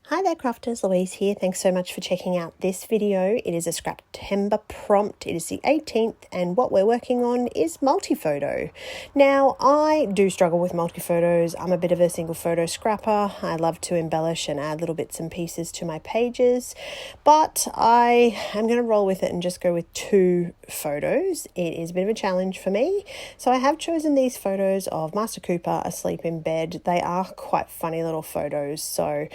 Hi there crafters, Louise here. Thanks so much for checking out this video. It is a Scraptember prompt. It is the 18th and what we're working on is multi-photo. Now I do struggle with multi-photos. I'm a bit of a single photo scrapper. I love to embellish and add little bits and pieces to my pages, but I am going to roll with it and just go with 2 photos. It is a bit of a challenge for me. So I have chosen these photos of Master Cooper asleep in bed. They are quite funny little photos, so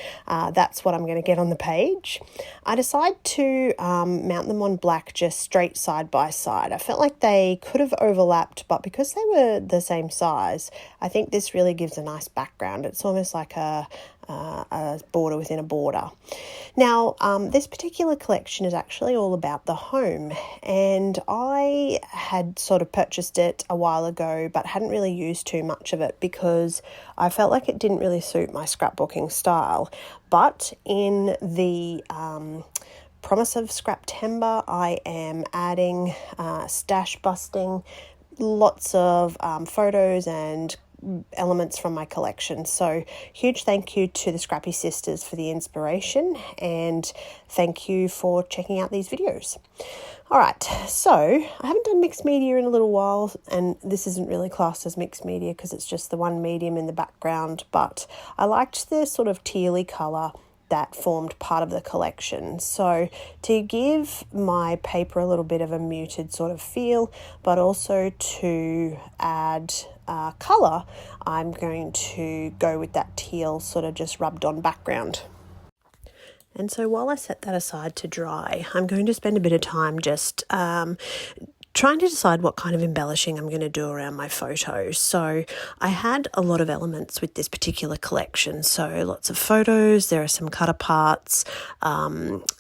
that's what I'm going to get on the page. I decided to mount them on black just straight side by side. I felt like they could have overlapped, but because they were the same size, I think this really gives a nice background. It's almost like a border within a border. Now, this particular collection is actually all about the home, and I had sort of purchased it a while ago but hadn't really used too much of it because I felt like it didn't really suit my scrapbooking style. But in the promise of Scraptember, I am adding stash busting, lots of photos and elements from my collection. So huge thank you to the Scrappy Sisters for the inspiration, and thank you for checking out these videos. All right, so I haven't done mixed media in a little while, and this isn't really classed as mixed media because it's just the one medium in the background, but I liked the sort of tealy colour that formed part of the collection. So to give my paper a little bit of a muted sort of feel, but also to add colour, I'm going to go with that teal sort of just rubbed on background. And so while I set that aside to dry, I'm going to spend a bit of time just trying to decide what kind of embellishing I'm going to do around my photos. So I had a lot of elements with this particular collection. So lots of photos, there are some cut aparts,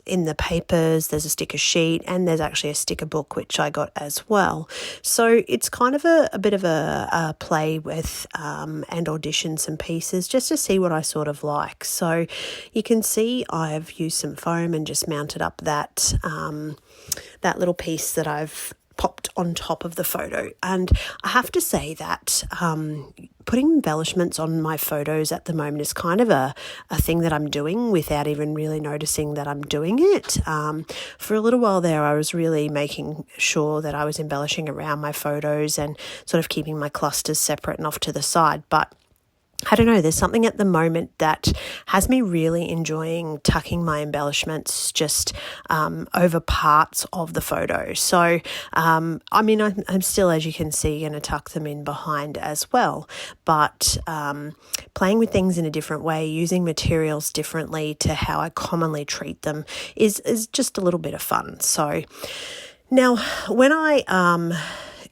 in the papers, there's a sticker sheet, and there's actually a sticker book, which I got as well. So it's kind of a bit of a play with and audition some pieces just to see what I sort of like. So you can see I've used some foam and just mounted up that little piece that I've popped on top of the photo. And I have to say that putting embellishments on my photos at the moment is kind of a thing that I'm doing without even really noticing that I'm doing it. For a little while there, I was really making sure that I was embellishing around my photos and sort of keeping my clusters separate and off to the side. But I don't know, there's something at the moment that has me really enjoying tucking my embellishments just over parts of the photo. So, I mean, I'm still, as you can see, going to tuck them in behind as well. But playing with things in a different way, using materials differently to how I commonly treat them is just a little bit of fun. So now when I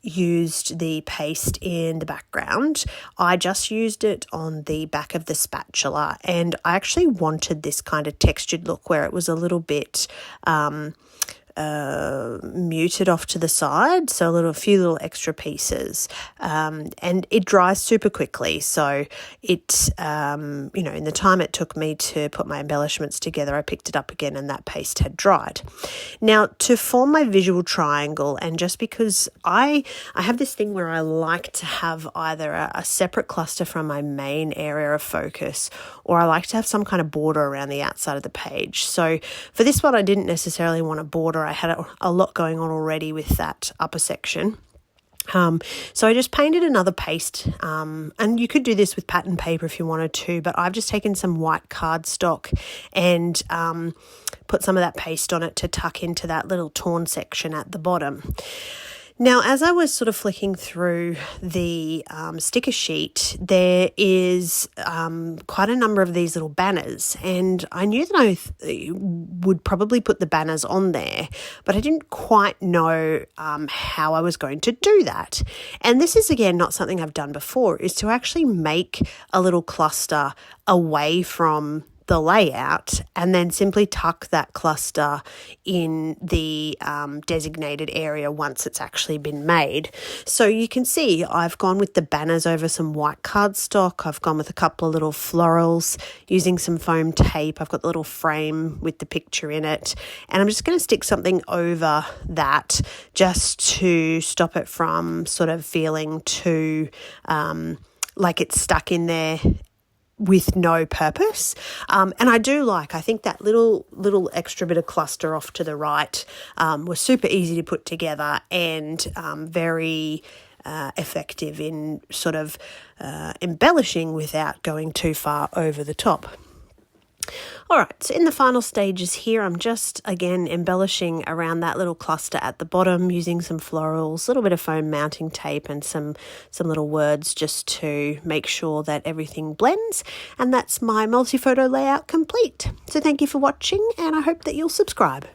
used the paste in the background, I just used it on the back of the spatula, and I actually wanted this kind of textured look where it was a little bit muted off to the side, so a few little extra pieces, and it dries super quickly. So it, in the time it took me to put my embellishments together, I picked it up again and that paste had dried. Now to form my visual triangle, and just because I have this thing where I like to have either a separate cluster from my main area of focus, or I like to have some kind of border around the outside of the page. So for this one, I didn't necessarily want a border. I had a lot going on already with that upper section. So I just painted another paste, and you could do this with pattern paper if you wanted to, but I've just taken some white cardstock and put some of that paste on it to tuck into that little torn section at the bottom. Now, as I was sort of flicking through the sticker sheet, there is quite a number of these little banners, and I knew that I would probably put the banners on there, but I didn't quite know how I was going to do that. And this is, again, not something I've done before, is to actually make a little cluster away from the layout and then simply tuck that cluster in the designated area once it's actually been made. So you can see I've gone with the banners over some white cardstock. I've gone with a couple of little florals using some foam tape. I've got the little frame with the picture in it, and I'm just going to stick something over that just to stop it from sort of feeling too like it's stuck in there with no purpose. And I think that little extra bit of cluster off to the right was super easy to put together and very effective in sort of embellishing without going too far over the top. All right, so in the final stages here, I'm just, again, embellishing around that little cluster at the bottom using some florals, a little bit of foam mounting tape and some little words just to make sure that everything blends. And that's my multi-photo layout complete. So thank you for watching, and I hope that you'll subscribe.